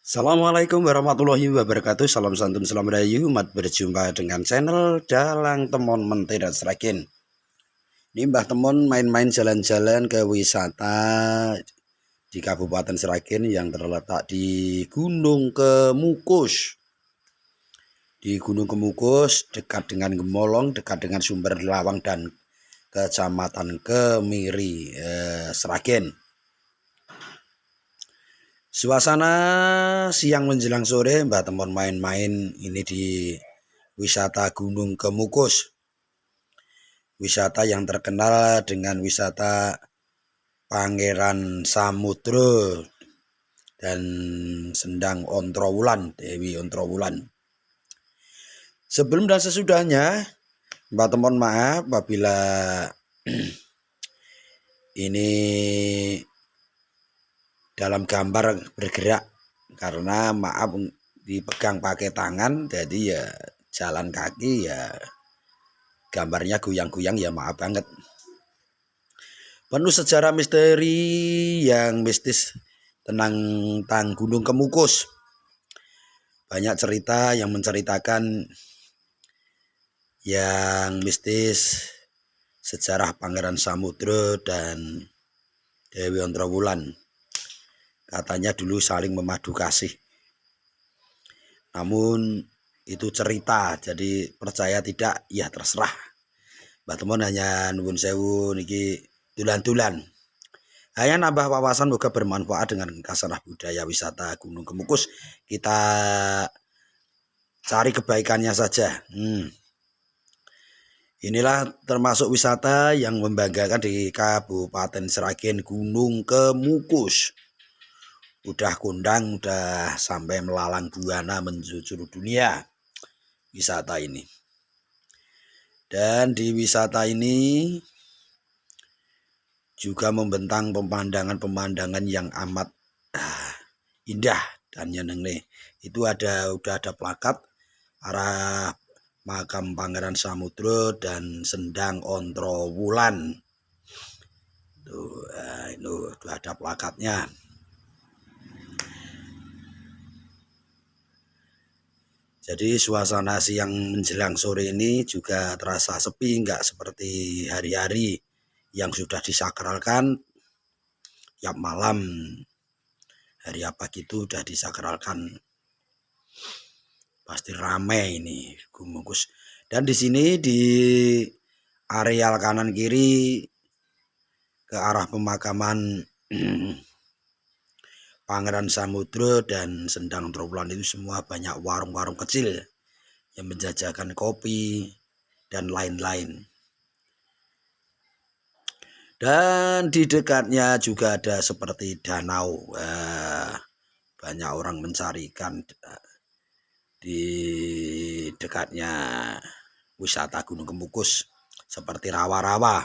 Assalamualaikum warahmatullahi wabarakatuh. Salam santun, salam rahayu. Umat berjumpa dengan channel Dalang Temon Mentera Sragen. Ini Mbah Temon main-main jalan-jalan ke wisata di Kabupaten Sragen yang terletak di Gunung Kemukus. Di Gunung Kemukus, dekat dengan Gemolong, dekat dengan Sumber Lawang dan Kecamatan Kemiri, Sragen. Suasana siang menjelang sore Mbak Temon main-main ini di wisata Gunung Kemukus. Wisata yang terkenal dengan wisata Pangeran Samudro dan Sendang Ontrowulan, Dewi Ontrowulan. Sebelum dan sesudahnya Mbak Temon maaf apabila ini dalam gambar bergerak, karena maaf dipegang pakai tangan, jadi ya jalan kaki ya gambarnya goyang-goyang, ya maaf banget. Penuh sejarah misteri yang mistis tentang Gunung Kemukus. Banyak cerita yang menceritakan yang mistis, sejarah Pangeran Samudro dan Dewi Ontrowulan. Katanya dulu saling memadu kasih. Namun itu cerita, jadi percaya tidak ya terserah. Mbak Temon hanya nuwun sewu niki tulan-tulan. Hanya nambah wawasan, moga bermanfaat dengan kasanah budaya wisata Gunung Kemukus. Kita cari kebaikannya saja. Inilah termasuk wisata yang membanggakan di Kabupaten Sragen, Gunung Kemukus. Udah kondang, udah sampai melalang buana menjujur dunia wisata ini. Dan di wisata ini juga membentang pemandangan yang amat indah dan nyeneng. Itu udah ada plakat arah makam Pangeran Samudro dan Sendang Ontrowulan. Itu udah ada plakatnya. Jadi suasana siang menjelang sore ini juga terasa sepi, nggak seperti hari-hari yang sudah disakralkan. Tiap malam hari apa gitu udah disakralkan, pasti ramai ini Kemukus. Dan di sini di areal kanan kiri ke arah pemakaman Pangeran Samudro dan Sendang Ontrowulan itu semua banyak warung-warung kecil yang menjajakan kopi dan lain-lain. Dan di dekatnya juga ada seperti danau. Banyak orang mencari ikan di dekatnya wisata Gunung Kemukus, seperti rawa-rawa.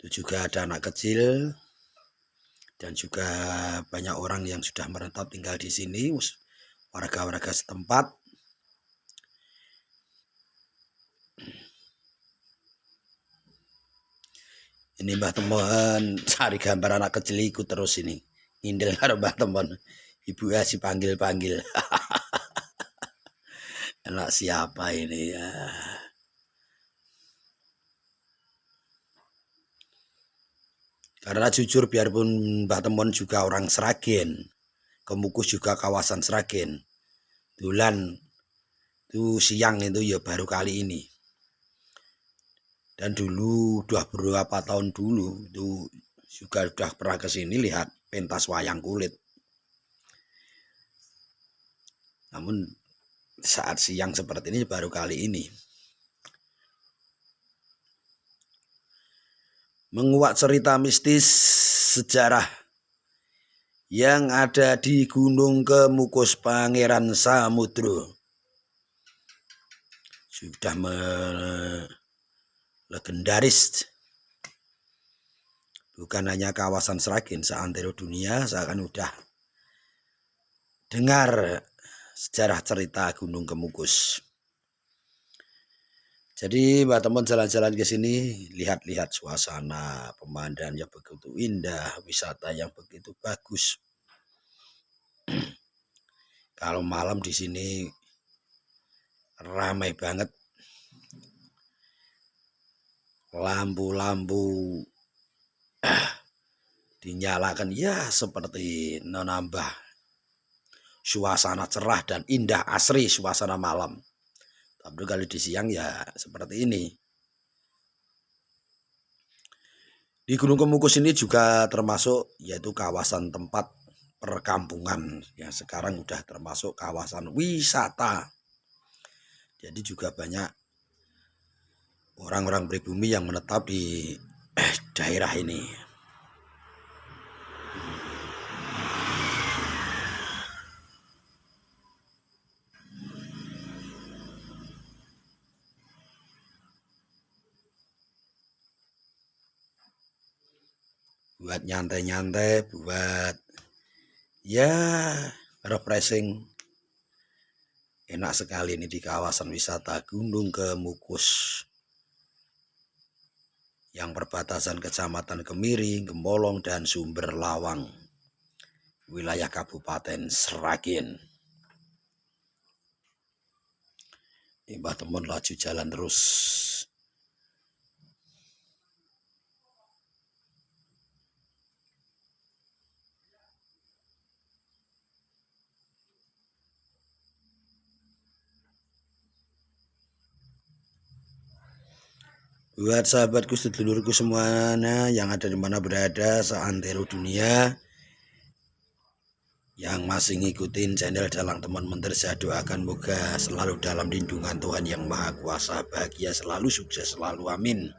Itu juga ada anak kecil dan juga banyak orang yang sudah merentap tinggal di sini, warga-warga setempat. Ini Mbah Temon cari gambar anak kecil ikut terus ini. Ngindel karo Mbah Temon. Ibu ya si panggil-panggil. Anak siapa ini ya? Karena jujur biarpun Mbah Temon juga orang Sragen, Kemukus juga kawasan Sragen, Dulan itu siang itu ya baru kali ini. Dan dulu udah beberapa tahun dulu itu juga udah pernah kesini lihat pentas wayang kulit. Namun saat siang seperti ini baru kali ini. Menguak cerita mistis sejarah yang ada di Gunung Kemukus Pangeran Samudro. Sudah legendaris. Bukan hanya kawasan Sragen, seantero dunia seakan udah dengar sejarah cerita Gunung Kemukus. Jadi Mbak Teman jalan-jalan ke sini, lihat-lihat suasana, pemandangan yang begitu indah, wisata yang begitu bagus. Kalau malam di sini ramai banget, lampu-lampu dinyalakan ya seperti menambah suasana cerah dan indah asri suasana malam. Tapi kalau di siang ya seperti ini. Di Gunung Kemukus ini juga termasuk yaitu kawasan tempat perkampungan yang sekarang udah termasuk kawasan wisata. Jadi juga banyak orang-orang pribumi yang menetap di daerah ini. Buat nyantai-nyantai, buat ya refreshing. Enak sekali ini di kawasan wisata Gunung Kemukus yang perbatasan Kecamatan Kemiri, Gembolong, dan Sumber Lawang, wilayah Kabupaten Sragen. Mbah Teman laju jalan terus. Buat sahabatku, sedulurku semuanya yang ada di mana berada seantero dunia, yang masih ngikutin channel Dalang Temon Menter, saya doakan moga selalu dalam lindungan Tuhan Yang Maha Kuasa, bahagia selalu, sukses selalu, amin.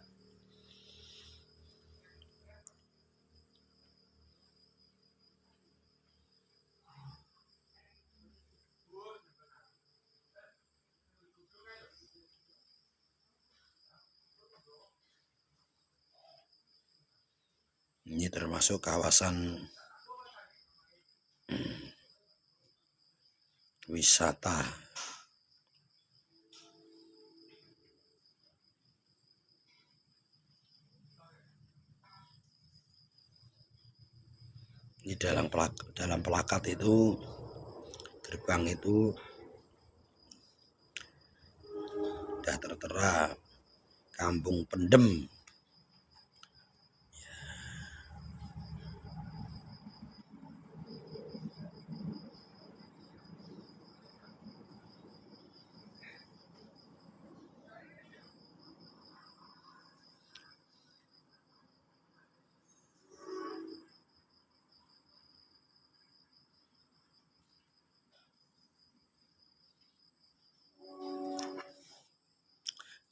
Ini termasuk kawasan wisata. Ini dalam pelakat itu, gerbang itu sudah tertera Kampung Pendem.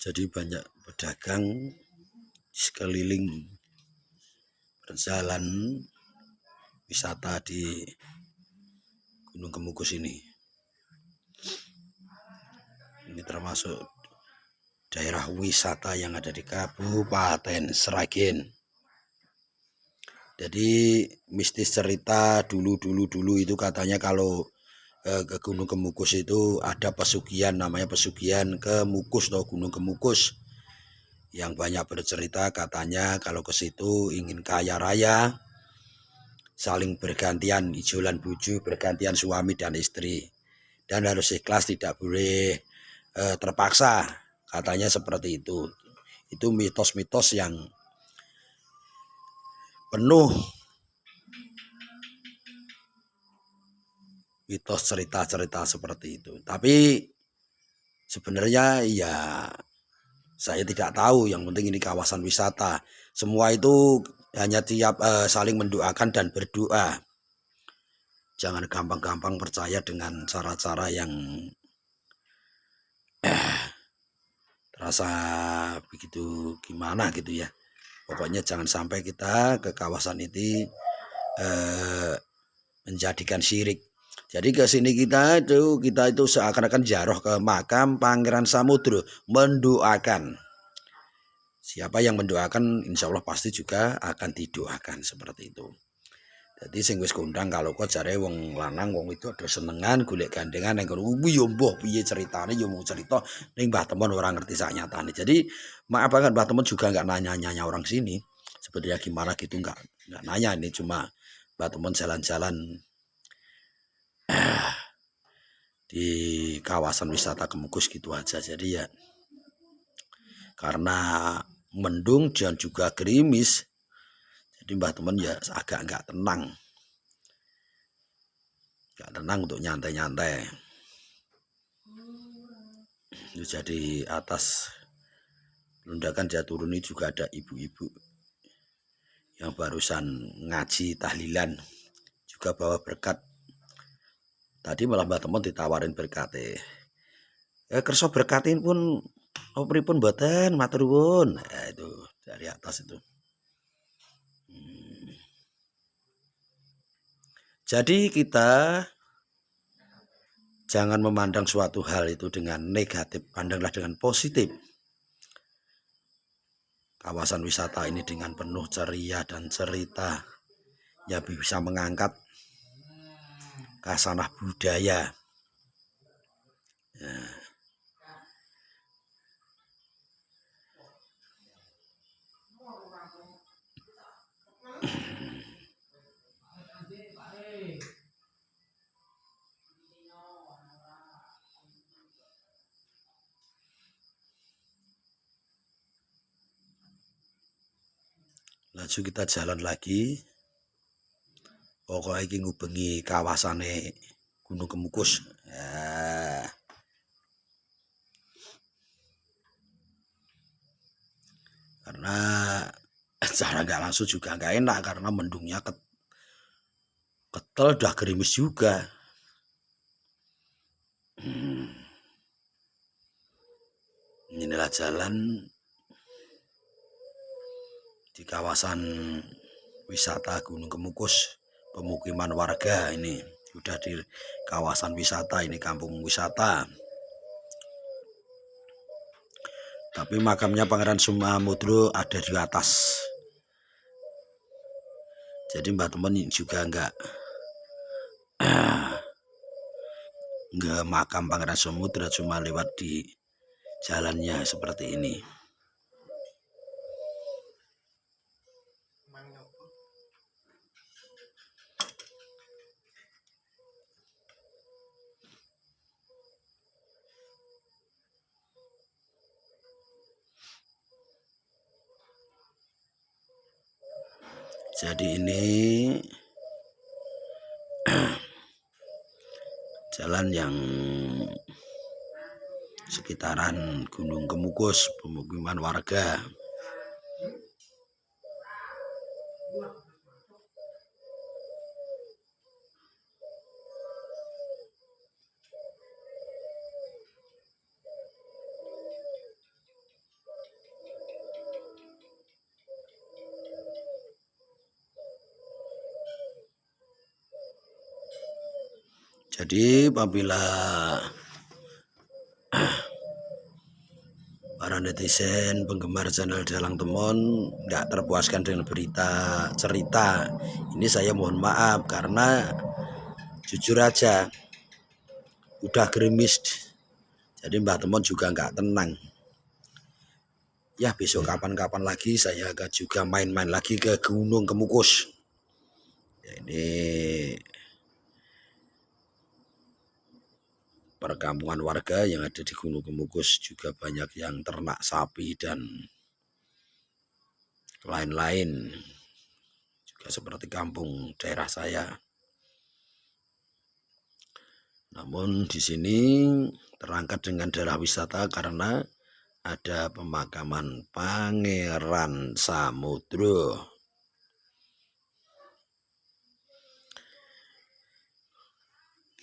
Jadi banyak pedagang sekeliling berjalan wisata di Gunung Kemukus ini. Ini termasuk daerah wisata yang ada di Kabupaten Sragen. Jadi mistis cerita dulu itu katanya kalau ke Gunung Kemukus itu ada pesugihan, namanya pesugihan Kemukus atau Gunung Kemukus, yang banyak bercerita katanya kalau ke situ ingin kaya raya, saling bergantian, ijolan buju, bergantian suami dan istri, dan harus ikhlas, tidak boleh terpaksa, katanya seperti itu. Itu mitos-mitos yang penuh mitos, cerita-cerita seperti itu. Tapi sebenarnya ya saya tidak tahu, yang penting ini kawasan wisata. Semua itu hanya tiap saling mendoakan dan berdoa. Jangan gampang-gampang percaya dengan cara-cara yang terasa begitu gimana gitu ya. Pokoknya jangan sampai kita ke kawasan ini menjadikan syirik. Jadi ke sini kita itu seakan-akan jaroh ke makam Pangeran Samudro, mendoakan. Siapa yang mendoakan insya Allah pasti juga akan didoakan, seperti itu. Jadi sing wis kondang kalau kok jare wong lanang wong itu ada senengan golek gandengan ning kono. Yo mbah piye ceritane yo mau cerita ning Mbah Temon ora ngerti sak nyatane. Jadi maaf banget Mbah Temon juga nggak nanya-nanya orang sini. Sebenarnya gimana gitu nggak nanya, ini cuma Mbah Temon jalan-jalan di kawasan wisata Kemukus gitu aja. Jadi ya karena mendung dan juga gerimis, jadi Mbah Temon ya agak nggak tenang untuk nyantai-nyantai. Jadi atas lundakan dia turun ini juga ada ibu-ibu yang barusan ngaji tahlilan, juga bawa berkat. Tadi malah Mbah Temon ditawarin berkat kerso berkatin pun pripun mboten matur nuwun. Itu dari atas itu. Jadi kita jangan memandang suatu hal itu dengan negatif, pandanglah dengan positif. Kawasan wisata ini dengan penuh ceria dan cerita yang bisa mengangkat khasanah budaya. Ya. Laju kita jalan lagi. Pokoknya ini ngubengi kawasannya Gunung Kemukus. Ya. Karena cara nggak langsung juga nggak enak karena mendungnya ketel, udah gerimis juga. Inilah jalan di kawasan wisata Gunung Kemukus, pemukiman warga. Ini sudah di kawasan wisata, ini kampung wisata. Tapi makamnya Pangeran Sumamudro ada di atas. Jadi Mbah Temon juga enggak makam Pangeran Sumamudro, cuma lewat di jalannya seperti ini. Jadi ini jalan yang sekitaran Gunung Kemukus, pemukiman warga. Jadi apabila para netizen penggemar channel Dalang Temon nggak terpuaskan dengan berita cerita ini, saya mohon maaf karena jujur aja udah gerimis. Jadi Mbah Temon juga nggak tenang. Ya besok kapan-kapan lagi saya akan juga main-main lagi ke Gunung Kemukus. Ya, ini perkampungan warga yang ada di Gunung Kemukus, juga banyak yang ternak sapi dan lain-lain, juga seperti kampung daerah saya. Namun di sini terangkat dengan daerah wisata karena ada pemakaman Pangeran Samudro.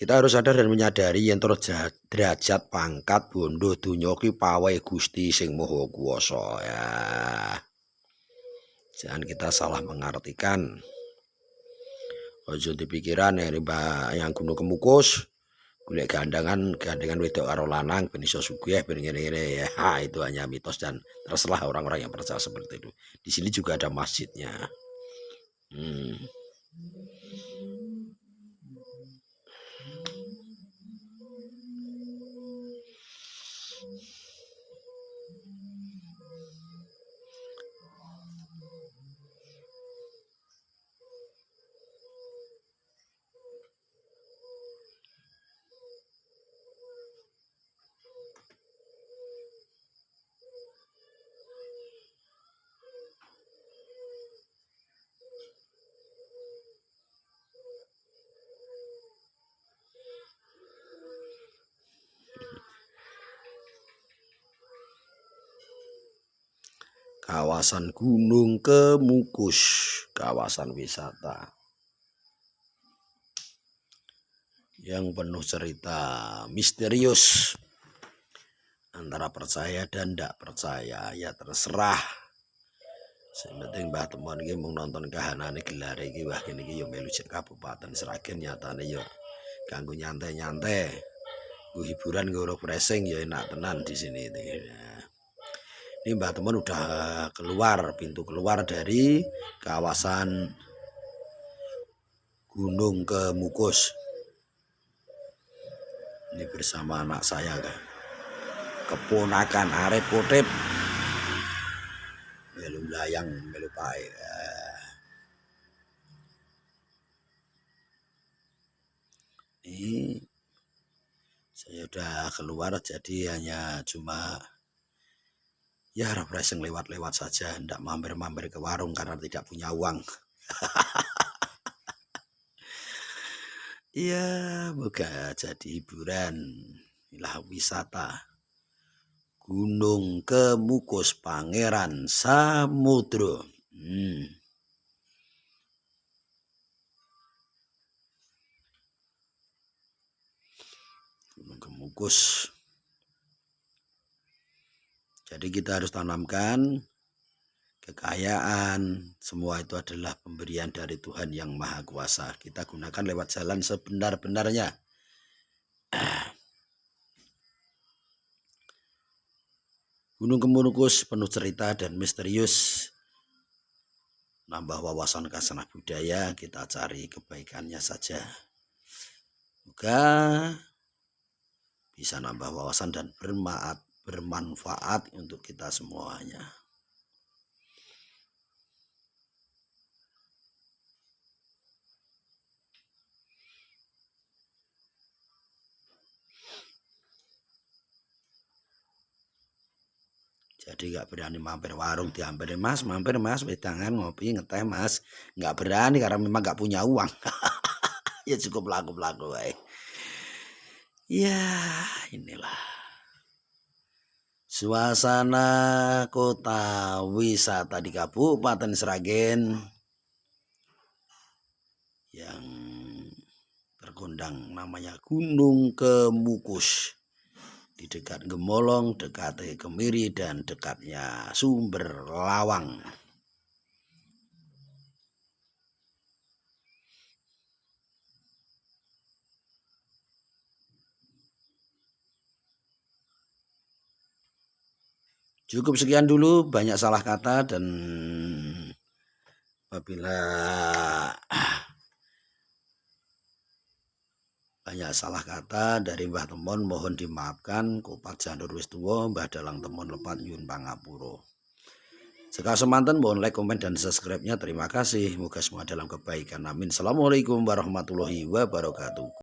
Kita harus sadar dan menyadari yang derajat pangkat bondo donya ki pawai Gusti Sing Maha Kuwasa ya. Jangan kita salah mengartikan. Ojo dipikiran yang Gunung Kemukus golek gandengan wedok karo lanang ben iso sugih ben ngene-ngene ya. Itu hanya mitos dan terserah orang-orang yang percaya seperti itu. Di sini juga ada masjidnya. kawasan Gunung Kemukus, kawasan wisata yang penuh cerita misterius antara percaya dan tidak percaya, ya terserah. Sementing Mbah Temon iki mung nonton kahanane gelare iki, wah kene iki yo melu Kabupaten Sragen, nyatane yo kanggo nyantai-nyantai, nggo hiburan, nggo refreshing ya enak tenan di sini. Ini Mbah Temon udah keluar, pintu keluar dari kawasan Gunung Kemukus. Ini bersama anak saya, keponakan Arep Potip, melu layang, melu pae. Ini saya udah keluar, jadi hanya cuma ya refreshing lewat-lewat saja, tidak mampir-mampir ke warung karena tidak punya uang. Iya, moga jadi hiburan. Inilah wisata Gunung Kemukus, Pangeran Samudro. Gunung Kemukus. Jadi kita harus tanamkan kekayaan, semua itu adalah pemberian dari Tuhan yang Maha Kuasa. Kita gunakan lewat jalan sebenar-benarnya. Gunung Kemukus penuh cerita dan misterius. Nambah wawasan kasanah budaya, kita cari kebaikannya saja. Semoga bisa nambah wawasan dan bermanfaat untuk kita semuanya. Jadi gak berani mampir warung, diambil mas, mampir mas, wedangan ngopi ngeteh mas, nggak berani karena memang nggak punya uang. Ya cukup laku-laku wae. Ya inilah suasana kota wisata di Kabupaten Sragen yang terkondang namanya Gunung Kemukus, di dekat Gemolong, dekat Kemiri, dan dekatnya Sumber Lawang. Cukup sekian dulu, banyak salah kata, dan apabila banyak salah kata dari Mbah Temon mohon dimaafkan. Kopat janur wis tuwa, Mbah Dalang Temon lepat nyuwun pangapura. Sekali semanten mohon like, komen, dan subscribe-nya. Terima kasih. Moga semua dalam kebaikan. Amin. Assalamualaikum warahmatullahi wabarakatuh.